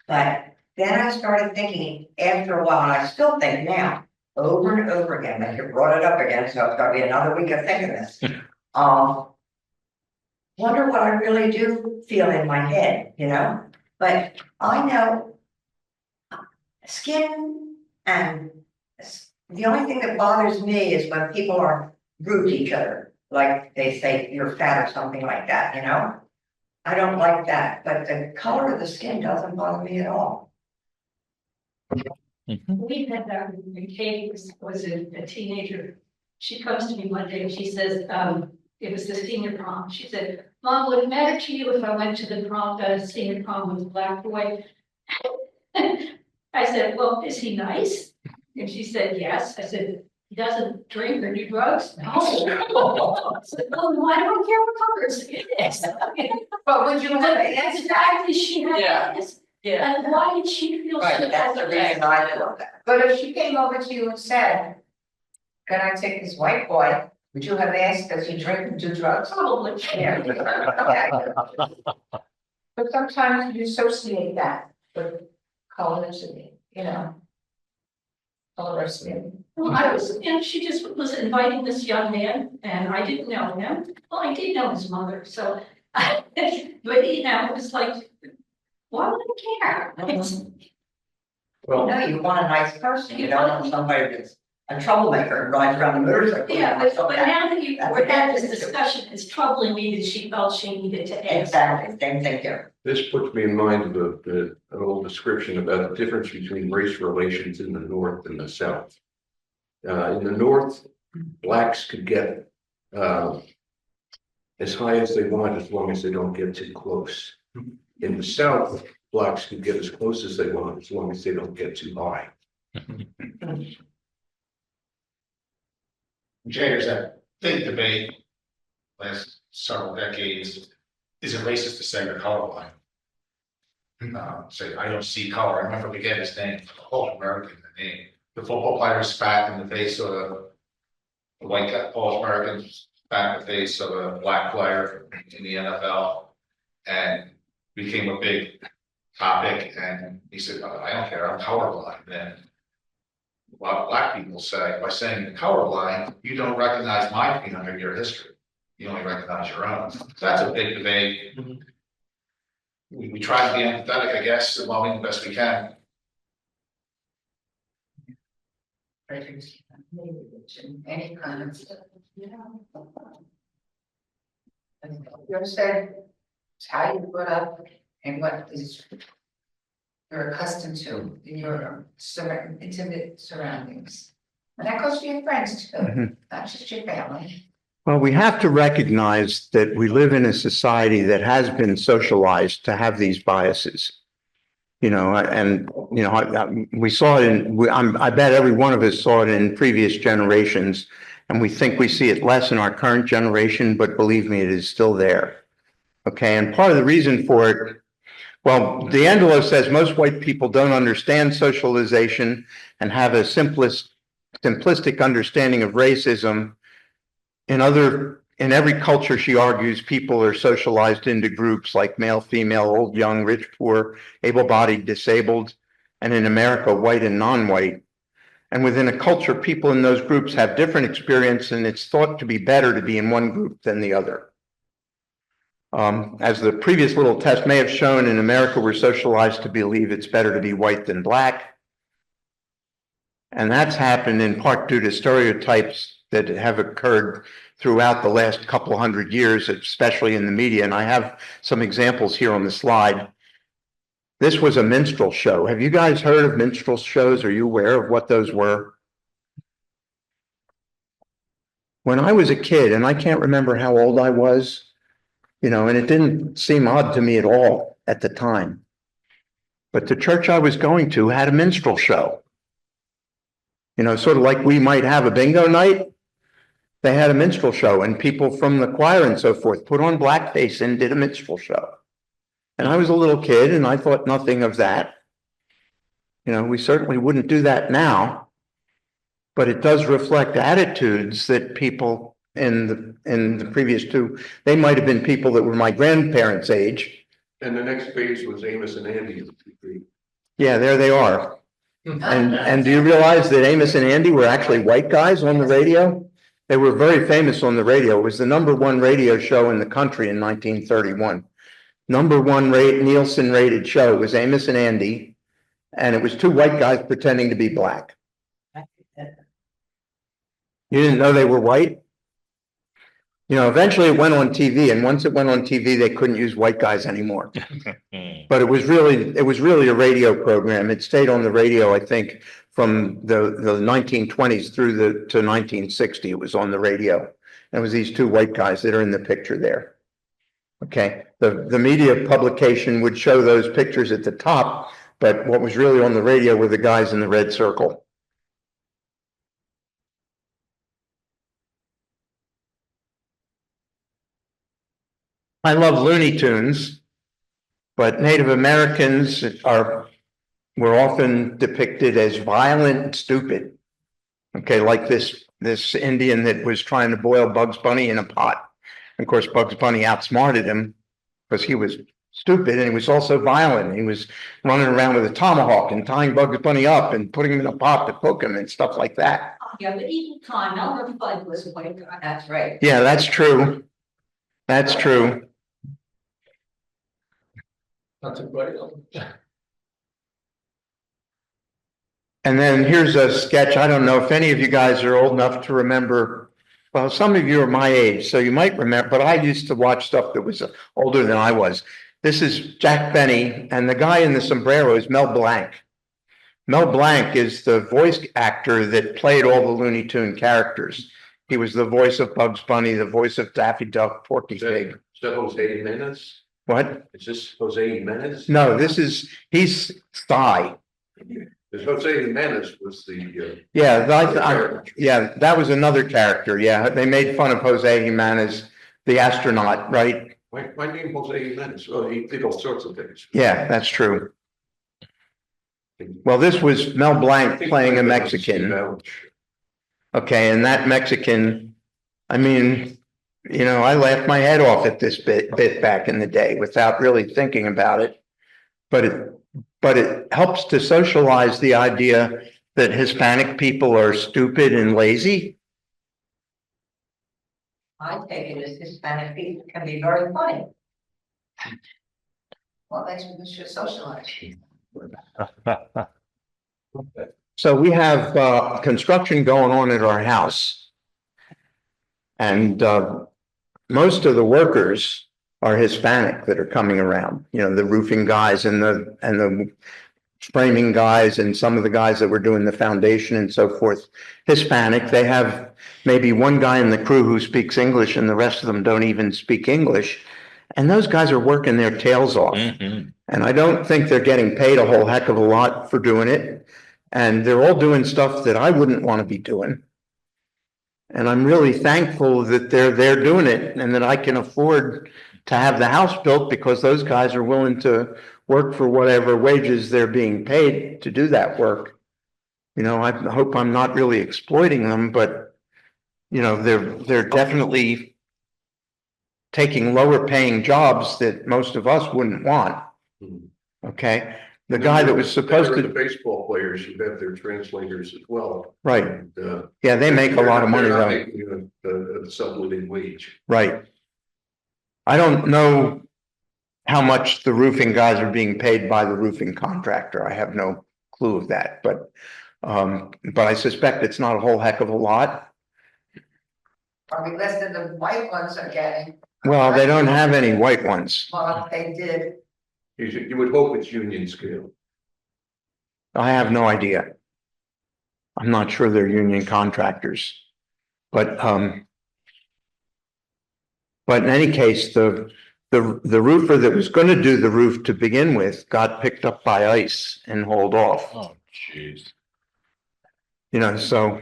But then I started thinking after a while, and I still think now, over and over again, like you brought it up again, so it's gonna be another week of thinking this. Wonder what I really do feel in my head, but I know skin and the only thing that bothers me is when people are rude to each other, like they say you're fat or something like that, I don't like that, but the color of the skin doesn't bother me at all. We had that when Katie was a teenager. She comes to me one day and she says, it was the senior prom. She said, "Mom, would it matter to you if I went to the prom, senior prom with a black boy?" I said, "Well, is he nice?" And she said, "Yes." I said, "He doesn't drink or do drugs?" "No." I said, "Well, no, I don't care what color his skin is." But would you have But asked that? exactly, she had asked. Yeah. And why did she feel Right, she that's had the to reason I feel that. But if she came over to you and said, "Can I take this white boy?" Would you have asked, "Does he drink and do drugs?" Probably. Yeah. But sometimes you associate that with colors and, color of skin. Well, she just was inviting this young man and I didn't know him. Well, I did know his mother, so, but it was like, why would I care? No, you want a nice person, you don't want somebody that's a troublemaker and rides around the motorcycle. Yeah, but now that we're having this discussion, it's troubling me that she felt she needed to ask. Exactly, same thing here. This puts me in mind of an old description about the difference between race relations in the North and the South. In the North, blacks could get as high as they want as long as they don't get too close. In the South, blacks could get as close as they want as long as they don't get too high. Jay, there's that big debate last several decades. Is it racist to say you're colorblind? Say, I don't see color. I remember we get his name, Polish American, the name. The football player spat in the face of the white guy, Polish American spat in the face of a black player in the NFL. And became a big topic. And he said, I don't care, I'm colorblind. And a lot of black people say, by saying you're colorblind, you don't recognize my 300-year history. You only recognize your own. So that's a big debate. We try to be empathetic, I guess, and loving the best we can. Any comments? You understand how you put up and what is you're accustomed to in your intimate surroundings. And that goes for your friends too, not just your family. Well, we have to recognize that we live in a society that has been socialized to have these biases. You know, and, you know, we saw it I bet every one of us saw it in previous generations, and we think we see it less in our current generation, but believe me, it is still there. Okay, and part of the reason for it, well, D'Angelo says most white people don't understand socialization and have a simplistic understanding of racism. In every culture, she argues, people are socialized into groups like male, female, old, young, rich, poor, able-bodied, disabled, and in America, white and non-white. And within a culture, people in those groups have different experience, and it's thought to be better to be in one group than the other. As the previous little test may have shown, in America, we're socialized to believe it's better to be white than black. And that's happened in part due to stereotypes that have occurred throughout the last couple hundred years, especially in the media. And I have some examples here on the slide. This was a minstrel show. Have you guys heard of minstrel shows? Are you aware of what those were? When I was a kid, and I can't remember how old I was, you know, and it didn't seem odd to me at all at the time. But the church I was going to had a minstrel show. You know, sort of like we might have a bingo night. They had a minstrel show, and people from the choir and so forth put on blackface and did a minstrel show. And I was a little kid, and I thought nothing of that. You know, we certainly wouldn't do that now, but it does reflect attitudes that people in the previous two, they might have been people that were my grandparents' age. And the next page was Amos and Andy. Yeah, there they are. And do you realize that Amos and Andy were actually white guys on the radio? They were very famous on the radio. It was the #1 radio show in the country in 1931. #1 Nielsen rated show was Amos and Andy, and it was two white guys pretending to be black. You didn't know they were white? You know, eventually it went on TV, and once it went on TV, they couldn't use white guys anymore. But it was really a radio program. It stayed on the radio, I think, from the 1920s through to 1960. It was on the radio. And it was these two white guys that are in the picture there. Okay, the media publication would show those pictures at the top, but what was really on the radio were the guys in the red circle. I love Looney Tunes, but Native Americans were often depicted as violent and stupid. Okay, like this Indian that was trying to boil Bugs Bunny in a pot. Of course, Bugs Bunny outsmarted him because he was stupid, and he was also violent. He was running around with a tomahawk and tying Bugs Bunny up and putting him in a pot to cook him and stuff like that. Yeah, but even time, Elmer Fudd was a white guy. That's right. Yeah, that's true. That's true. Not too bright. And then here's a sketch. I don't know if any of you guys are old enough to remember. Well, some of you are my age, so you might remember, but I used to watch stuff that was older than I was. This is Jack Benny, and the guy in the sombrero is Mel Blanc. Mel Blanc is the voice actor that played all the Looney Tune characters. He was the voice of Bugs Bunny, the voice of Daffy Duck, Porky Pig. Is that Jose Jimenez? What? Is this Jose Jimenez? No, he's Thigh. Because Jose Jimenez was the. Yeah, that was another character. Yeah, they made fun of Jose Jimenez, the astronaut, right? My name Jose Jimenez. Oh, he did all sorts of things. Yeah, that's true. Well, this was Mel I Blanc think playing a my name was Steve Mexican. Allen. Okay, and that Mexican, I mean, you know, I laughed my head off at this bit back in the day without really thinking about it. But it helps to socialize the idea that Hispanic people are stupid and lazy. I take it as Hispanic people can be very funny. Well, that's what we should socialize. So we have construction going on at our house. And most of the workers are Hispanic that are coming around, you know, the roofing guys and the framing guys and some of the guys that were doing the foundation and so forth. Hispanic, they have maybe one guy in the crew who speaks English and the rest of them don't even speak English. And those guys are working their tails off. And I don't think they're getting paid a whole heck of a lot for doing it. And they're all doing stuff that I wouldn't want to be doing. And I'm really thankful that they're doing it and that I can afford to have the house built because those guys are willing to work for whatever wages they're being paid to do that work. You know, I hope I'm not really exploiting them, but you know, they're definitely taking lower paying jobs that most of us wouldn't want. Okay. The guy that was supposed The to, baseball players who have their translators as well. right. And, Yeah, they make a lot of money they're not though. making a sub-living wage. Right. I don't know how much the roofing guys are being paid by the roofing contractor. I have no clue of that, but I suspect it's not a whole heck of a lot. Probably less than the white ones are getting. Well, they don't have any white ones. Well, if they did, You would hope it's union scale. I have no idea. I'm not sure they're union contractors, but in any case, the roofer that was going to do the roof to begin with got picked up by ice and hauled off. Oh, jeez. You know, so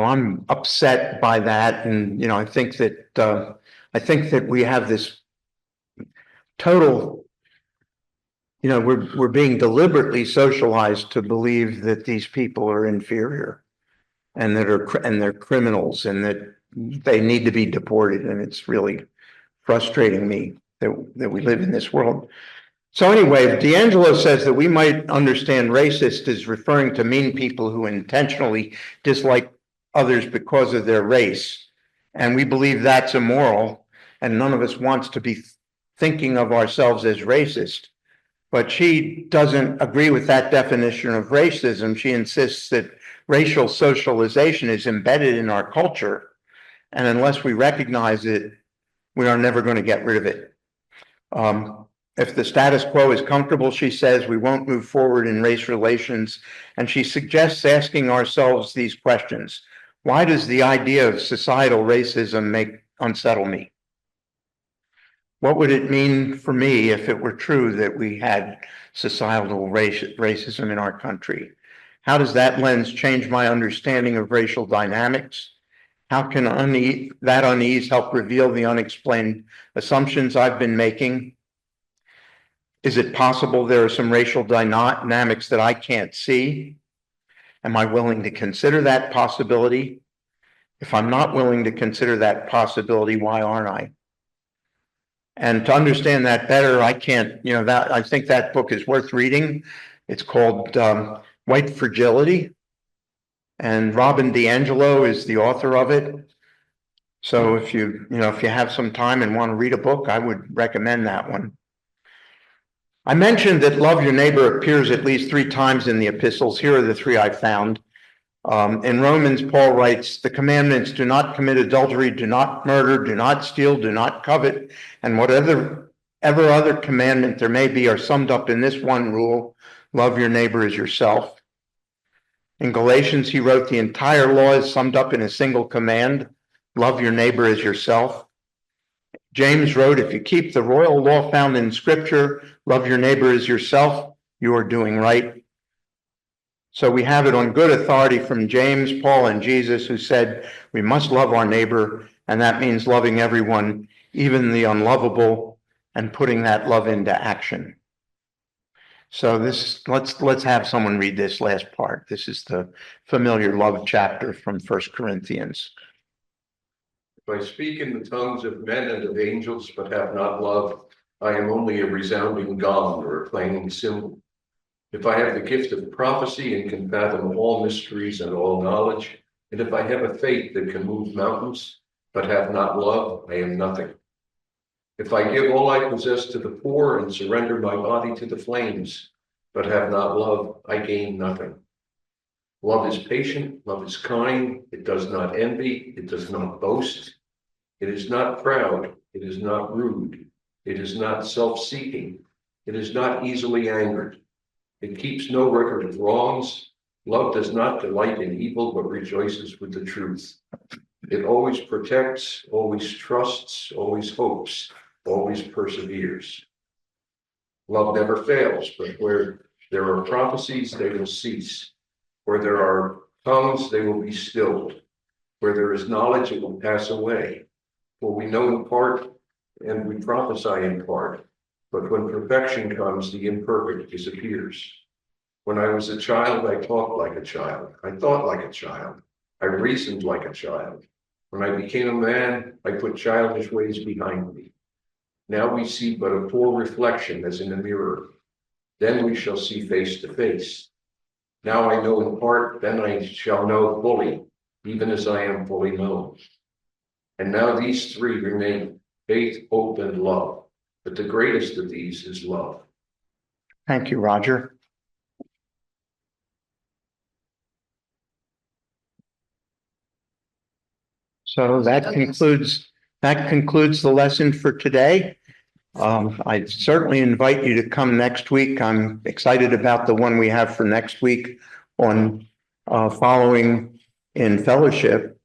I'm upset by that, and you know, I think that we have this total, you know, we're being deliberately socialized to believe that these people are inferior and they're criminals and that they need to be deported, and it's really frustrating me that we live in this world. So anyway, D'Angelo says that we might understand racist as referring to mean people who intentionally dislike others because of their race. And we believe that's immoral, and none of us wants to be thinking of ourselves as racist. But she doesn't agree with that definition of racism. She insists that racial socialization is embedded in our culture, and unless we recognize it, we are never going to get rid of it. If the status quo is comfortable, she says, we won't move forward in race relations. And she suggests asking ourselves these questions. Why does the idea of societal racism unsettle me? What would it mean for me if it were true that we had societal racism in our country? How does that lens change my understanding of racial dynamics? How can that unease help reveal the unexplained assumptions I've been making? Is it possible there are some racial dynamics that I can't see? Am I willing to consider that possibility? If I'm not willing to consider that possibility, why aren't I? And to understand that better, I think that book is worth reading. It's called White Fragility, and Robin DiAngelo is the author of it. So if you have some time and want to read a book, I would recommend that one. I mentioned that love your neighbor appears at least 3 times in the epistles. Here are the 3 I found. In Romans, Paul writes, the commandments: do not commit adultery, do not murder, do not steal, do not covet, and whatever other commandment there may be are summed up in this one rule: love your neighbor as yourself. In Galatians, he wrote, the entire law is summed up in a single command: love your neighbor as yourself. James wrote, if you keep the royal law found in Scripture, love your neighbor as yourself, you are doing right. So we have it on good authority from James, Paul, and Jesus, who said we must love our neighbor, and that means loving everyone, even the unlovable, and putting that love into action. So let's have someone read this last part. This is the familiar love chapter from 1 Corinthians. If I speak in the tongues of men and of angels, but have not love, I am only a resounding gong or a clanging cymbal. If I have the gift of prophecy and can fathom all mysteries and all knowledge, and if I have a faith that can move mountains, but have not love, I am nothing. If I give all I possess to the poor and surrender my body to the flames, but have not love, I gain nothing. Love is patient, love is kind, it does not envy, it does not boast, it is not proud, it is not rude, it is not self-seeking, it is not easily angered. It keeps no record of wrongs. Love does not delight in evil, but rejoices with the truth. It always protects, always trusts, always hopes, always perseveres. Love never fails, but where there are prophecies, they will cease. Where there are tongues, they will be stilled. Where there is knowledge, it will pass away. For we know in part, and we prophesy in part. But when perfection comes, the imperfect disappears. When I was a child, I talked like a child. I thought like a child. I reasoned like a child. When I became a man, I put childish ways behind me. Now we see but a poor reflection as in a mirror. Then we shall see face to face. Now I know in part, then I shall know fully, even as I am fully known. And now these three remain: faith, hope, and love. But the greatest of these is love. Thank you, Roger. So that concludes the lesson for today. I certainly invite you to come next week. I'm excited about the one we have for next week on following in fellowship.